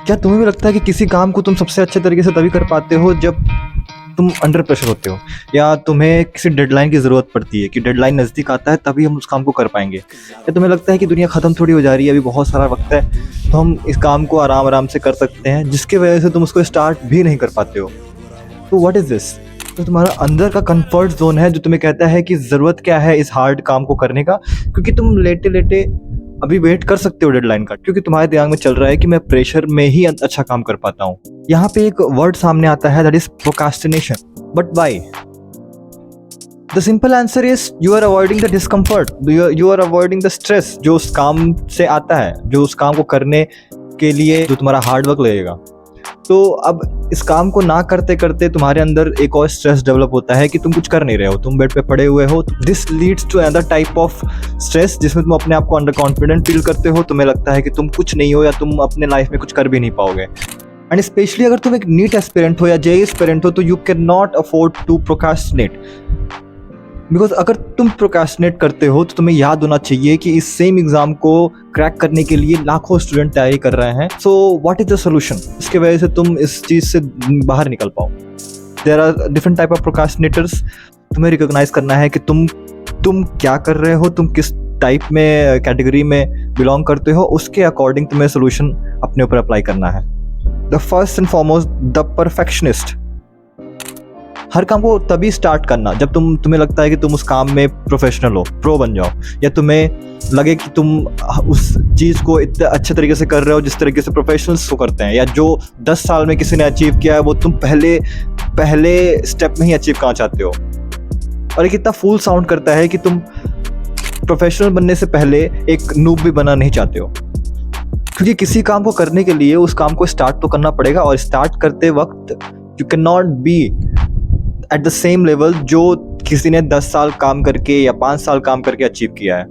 क्या तुम्हें भी लगता है कि किसी काम को तुम सबसे अच्छे तरीके से तभी कर पाते हो जब तुम अंडर प्रेशर होते हो, या तुम्हें किसी डेडलाइन की ज़रूरत पड़ती है कि डेडलाइन नज़दीक आता है तभी हम उस काम को कर पाएंगे? या तुम्हें लगता है कि दुनिया ख़त्म थोड़ी हो जा रही है, अभी बहुत सारा वक्त है, तो हम इस काम को आराम आराम से कर सकते हैं, जिसकी वजह से तुम उसको स्टार्ट भी नहीं कर पाते हो? तो व्हाट इज़ दिस? तो तुम्हारा अंदर का कंफर्ट जोन है जो तुम्हें कहता है कि ज़रूरत क्या है इस हार्ड काम को करने का, क्योंकि तुम लेटे लेटे अभी वेट कर सकते हो डेडलाइन का, क्योंकि तुम्हारे दिमाग में चल रहा है कि मैं प्रेशर में ही अच्छा काम कर पाता हूँ। यहाँ पे एक वर्ड सामने आता है, that is procrastination. But why? The simple answer is you are avoiding the discomfort, you are avoiding the stress जो उस काम से आता है, जो उस काम को करने के लिए जो तुम्हारा हार्ड वर्क लगेगा। तो अब इस काम को ना करते करते तुम्हारे अंदर एक और स्ट्रेस डेवलप होता है कि तुम कुछ कर नहीं रहे हो, तुम बेड पे पड़े हुए हो। This leads to another type of stress जिसमें तुम अपने आप को अंडर कॉन्फिडेंट फील करते हो, तुम्हें लगता है कि तुम कुछ नहीं हो या तुम अपने लाइफ में कुछ कर भी नहीं पाओगे। एंड स्पेशली अगर तुम एक नीट एस्पिरेंट हो या जेईई एस्पिरेंट हो तो you can not afford to procrastinate, because अगर तुम प्रोक्रास्टिनेट करते हो तो तुम्हें याद होना चाहिए कि इस सेम एग्जाम को क्रैक करने के लिए लाखों स्टूडेंट तैयारी कर रहे हैं। So what is the solution? इसके वजह से तुम इस चीज़ से बाहर निकल पाओ। There are different type of procrastinators. तुम्हें रिकॉग्नाइज करना है कि तुम क्या कर रहे हो, तुम किस टाइप में कैटेगरी में बिलोंग करते हो, उसके अकॉर्डिंग तुम्हें सोल्यूशन अपने ऊपर अप्लाई करना है। The first and foremost, the perfectionist. हर काम को तभी स्टार्ट करना जब तुम्हें लगता है कि तुम उस काम में प्रोफेशनल हो, प्रो बन जाओ, या तुम्हें लगे कि तुम उस चीज़ को इतने अच्छे तरीके से कर रहे हो जिस तरीके से प्रोफेशनल्स को करते हैं, या जो 10 साल में किसी ने अचीव किया है वो तुम पहले स्टेप में ही अचीव करना चाहते हो। और ये कितना फूल साउंड करता है कि तुम प्रोफेशनल बनने से पहले एक नूब भी बनना नहीं चाहते हो, क्योंकि किसी काम को करने के लिए उस काम को स्टार्ट तो करना पड़ेगा, और स्टार्ट करते वक्त you can not be at the same level जो किसी ने 10 साल काम करके या 5 साल काम करके अचीव किया है।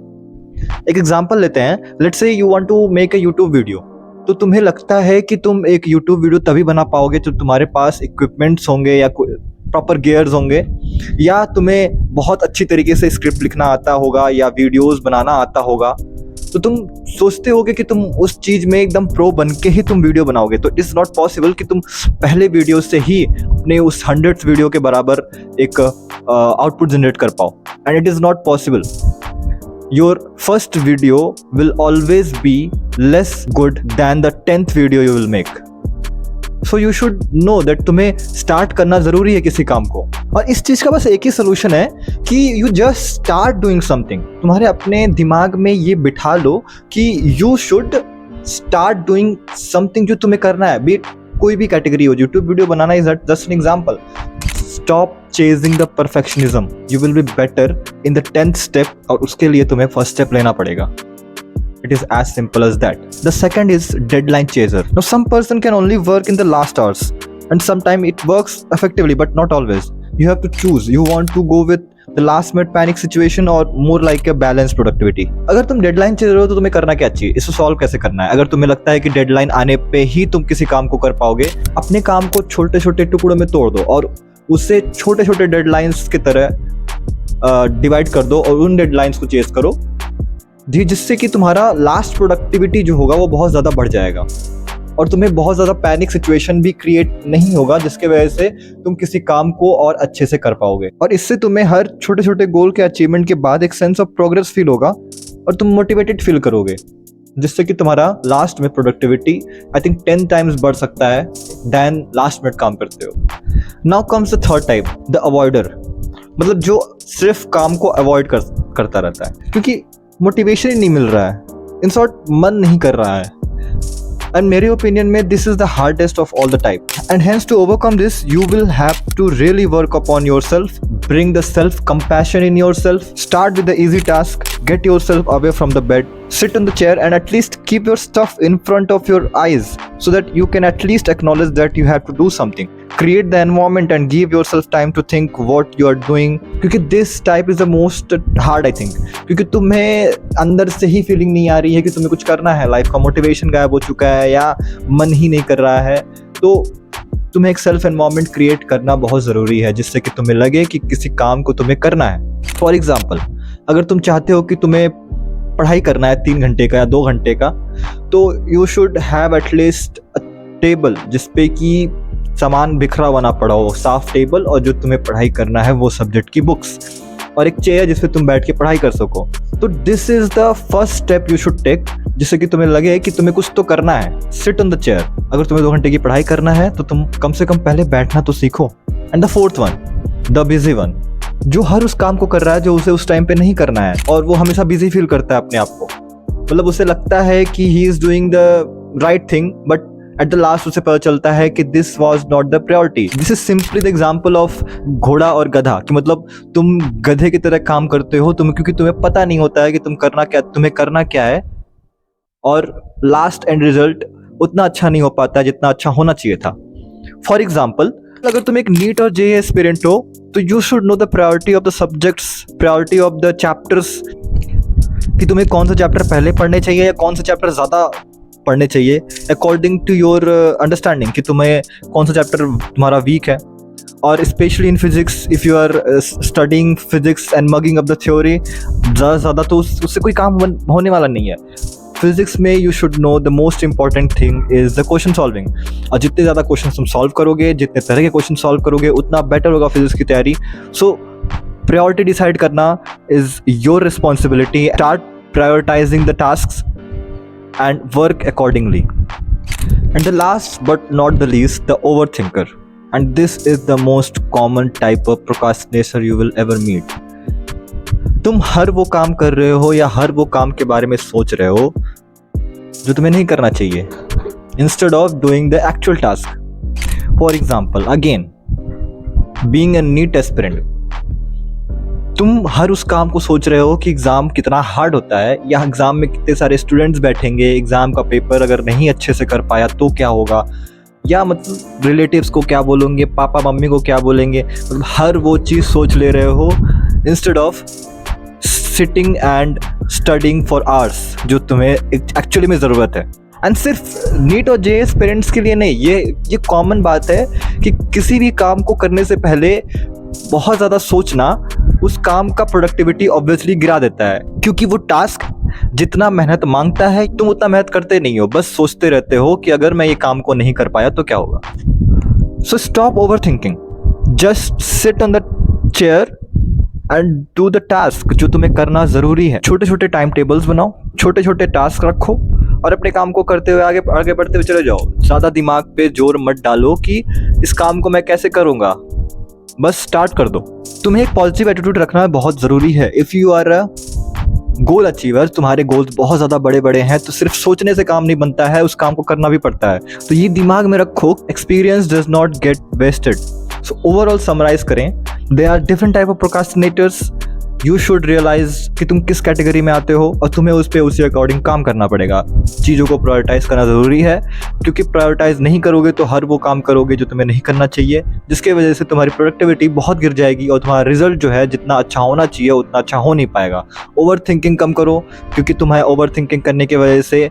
एक एग्जांपल लेते हैं, let's say you want to make a YouTube video. तो तुम्हें लगता है कि तुम एक यूट्यूब वीडियो तभी बना पाओगे जब तुम्हारे पास इक्विपमेंट्स होंगे या प्रॉपर गियर्स होंगे, या तुम्हें बहुत अच्छी तरीके से स्क्रिप्ट लिखना आता होगा या वीडियोस बनाना आता होगा। तो तुम सोचते होगे कि तुम उस चीज़ में एकदम प्रो बन के ही तुम वीडियो बनाओगे। तो इट इज़ नॉट पॉसिबल कि तुम पहले वीडियो से ही अपने उस 100th वीडियो के बराबर एक आउटपुट जनरेट कर पाओ, and it is not possible. Your first video will always be less good than the 10th video you will make. So you should know that तुम्हें स्टार्ट करना ज़रूरी है किसी काम को, और इस चीज़ का बस एक ही सोल्यूशन है कि you just start doing something. तुम्हारे अपने दिमाग में ये बिठा लो कि you should start doing something जो तुम्हें करना है, बी कोई भी कैटेगरी हो। YouTube video banana is just an example. Stop chasing the perfectionism, you will be better in the 10th step, और उसके लिए तुम्हें फर्स्ट स्टेप लेना पड़ेगा। It is as simple as that. The second is deadline chaser. Now some person can only work in the last hours, and sometimes it works effectively but not always. You have to choose. You want to go with the last minute panic situation or more like a balanced productivity. अगर तुम deadline chaser हो तो तुम्हें करना क्या चाहिए, इसको solve कैसे करना है? अगर तुम्हें लगता है कि डेडलाइन आने पे ही तुम किसी काम को कर पाओगे, अपने काम को छोटे छोटे टुकड़ों में तोड़ दो और उसे छोटे छोटे डेडलाइंस की तरह डिवाइड कर दो, और उन डेडलाइंस को चेस करो जिससे कि तुम्हारा लास्ट प्रोडक्टिविटी जो होगा वो बहुत ज़्यादा बढ़ जाएगा, और तुम्हें बहुत ज़्यादा पैनिक सिचुएशन भी क्रिएट नहीं होगा, जिसके वजह से तुम किसी काम को और अच्छे से कर पाओगे। और इससे तुम्हें हर छोटे छोटे गोल के अचीवमेंट के बाद एक सेंस ऑफ प्रोग्रेस फील होगा, और तुम मोटिवेटेड फील करोगे, जिससे कि तुम्हारा लास्ट में प्रोडक्टिविटी आई थिंक 10 टाइम्स बढ़ सकता है दैन लास्ट मिनट काम करते हो। Now comes the third type, the avoider. मतलब जो सिर्फ काम को अवॉइड करता रहता है क्योंकि मोटिवेशन ही नहीं मिल रहा है, इन शॉर्ट मन नहीं कर रहा है। एंड मेरे ओपिनियन में this is the hardest of all the type, and hence to overcome this you will have to really work upon yourself, bring the self compassion in yourself, start with the easy task, get yourself away from the bed, sit on the chair and at least keep your stuff in front of your eyes so that you can at least acknowledge that you have to do something. Create the environment and give yourself time to think what you are doing, क्योंकि this type is the most hard I think, क्योंकि तुम्हें अंदर से ही feeling नहीं आ रही है कि तुम्हें कुछ करना है, लाइफ का मोटिवेशन गायब हो चुका है या मन ही नहीं कर रहा है, तो तुम्हें एक सेल्फ एनवायरनमेंट क्रिएट करना बहुत ज़रूरी है जिससे कि तुम्हें लगे कि किसी काम को तुम्हें करना है। फॉर एग्जाम्पल, अगर तुम चाहते हो कि तुम्हें पढ़ाई करना है 3 घंटे का या 2 घंटे का, तो you should have at least table जिसपे कि सामान बिखरा बना पड़ा हो, साफ टेबल, और जो तुम्हें पढ़ाई करना है वो सब्जेक्ट की बुक्स, और एक चेयर जिसपे तुम बैठ के पढ़ाई कर सको। तो this is the first step you should take, जिससे कि तुम्हें लगे कि तुम्हें कुछ तो करना है। Sit on the chair. अगर तुम्हें 2 घंटे की पढ़ाई करना है तो तुम कम से कम पहले बैठना तो सीखो। And the fourth one, the busy one, जो हर उस काम को कर रहा है जो उसे उस टाइम पे नहीं करना है, और वो हमेशा बिजी फील करता है अपने आप को। मतलब उसे लगता है कि he is doing the right thing, but at the last उसे पता चलता है कि this was not the priority. This is simply the example of घोड़ा और गधा, कि मतलब तुम गधे की तरह काम करते हो क्योंकि तुम्हें पता नहीं होता है कि तुम्हें करना क्या है, और लास्ट एंड रिजल्ट उतना अच्छा नहीं हो पाता जितना अच्छा होना चाहिए था। फॉर एग्जाम्पल, अगर तुम एक नीट और जेईई एस्पिरेंट हो तो you should know the priority of the subjects, priority of the chapters, कि तुम्हें कौन सा चैप्टर पहले पढ़ने चाहिए या कौन सा चैप्टर ज़्यादा पढ़ने चाहिए अकॉर्डिंग टू योर अंडरस्टैंडिंग, कि तुम्हें कौन सा चैप्टर तुम्हारा वीक है। और specially in physics, if you are studying physics and mugging up the theory ज़्यादा तो उससे कोई काम होने वाला नहीं है। फिजिक्स में you should know the most important thing is the question solving, और जितने ज़्यादा क्वेश्चन तुम सॉल्व करोगे, जितने तरह के क्वेश्चन सॉल्व करोगे, उतना बेटर होगा फिजिक्स की तैयारी। सो प्रायोरिटी डिसाइड करना is your responsibility. Start prioritising the tasks and work accordingly. And the last but not the least, the overthinker. And this is the most common type of procrastinator you will ever meet. तुम हर वो काम कर रहे हो या हर वो काम के बारे में सोच रहे हो जो तुम्हें नहीं करना चाहिए, instead of doing the actual task. For example, again, being a NEET aspirant, तुम हर उस काम को सोच रहे हो कि एग्ज़ाम कितना हार्ड होता है, या एग्ज़ाम में कितने सारे स्टूडेंट्स बैठेंगे, एग्ज़ाम का पेपर अगर नहीं अच्छे से कर पाया तो क्या होगा, या मतलब रिलेटिव्स को क्या बोलेंगे, पापा मम्मी को क्या बोलेंगे। मतलब हर वो चीज़ सोच ले रहे हो instead of sitting and studying for hours, जो तुम्हें एक्चुअली में ज़रूरत है। एंड सिर्फ नीट और जेईई पेरेंट्स के लिए नहीं, ये कॉमन बात है कि किसी भी काम को करने से पहले बहुत ज़्यादा सोचना उस काम का प्रोडक्टिविटी ऑब्वियसली गिरा देता है, क्योंकि वो टास्क जितना मेहनत मांगता है तुम उतना मेहनत करते नहीं हो, बस सोचते रहते हो कि अगर मैं ये काम को नहीं कर पाया तो क्या होगा। So stop over thinking, just sit on the chair and do the task जो तुम्हें करना ज़रूरी है। छोटे छोटे टाइम टेबल्स बनाओ, छोटे छोटे टास्क रखो, और अपने काम को करते हुए आगे बढ़ते हुए चले जाओ। ज़्यादा दिमाग पे जोर मत डालो कि इस काम को मैं कैसे करूँगा, बस स्टार्ट कर दो। तुम्हें एक पॉजिटिव एटीट्यूड रखना बहुत ज़रूरी है। If you are a goal achiever, तुम्हारे गोल्स बहुत ज़्यादा बड़े बड़े हैं, तो सिर्फ सोचने से काम नहीं बनता है, उस काम को करना भी पड़ता है। तो ये दिमाग में रखो, experience does not get wasted. So overall summarise करें, they are different type of procrastinators. You should realise कि तुम किस कैटेगरी में आते हो, और तुम्हें उसी अकॉर्डिंग काम करना पड़ेगा। चीज़ों को प्रायोरिटाइज करना ज़रूरी है, क्योंकि प्रायोरिटाइज नहीं करोगे तो हर वो काम करोगे जो तुम्हें नहीं करना चाहिए, जिसके वजह से तुम्हारी प्रोडक्टिविटी बहुत गिर जाएगी, और तुम्हारा रिजल्ट जो है जितना अच्छा होना चाहिए उतना अच्छा हो नहीं पाएगा। ओवर थिंकिंग कम करो, क्योंकि तुम्हें ओवर थिंकिंग करने की वजह से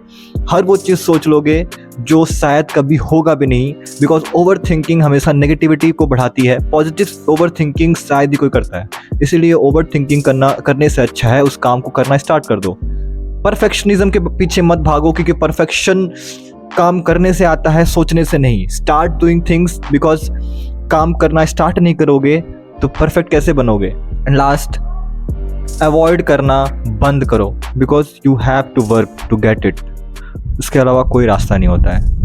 हर वो चीज़ सोच लोगे जो शायद कभी होगा भी नहीं, बिकॉज ओवर थिंकिंग हमेशा नेगेटिविटी को बढ़ाती है। पॉजिटिव ओवर थिंकिंग शायद ही कोई करता है, इसीलिए ओवर थिंकिंग करने से अच्छा है उस काम को करना स्टार्ट कर दो। परफेक्शनिज्म के पीछे मत भागो, क्योंकि परफेक्शन काम करने से आता है, सोचने से नहीं। स्टार्ट डूइंग थिंग्स, बिकॉज काम करना स्टार्ट नहीं करोगे तो परफेक्ट कैसे बनोगे। एंड लास्ट, अवॉइड करना बंद करो, because you have to work to get it. इसके अलावा कोई रास्ता नहीं होता है।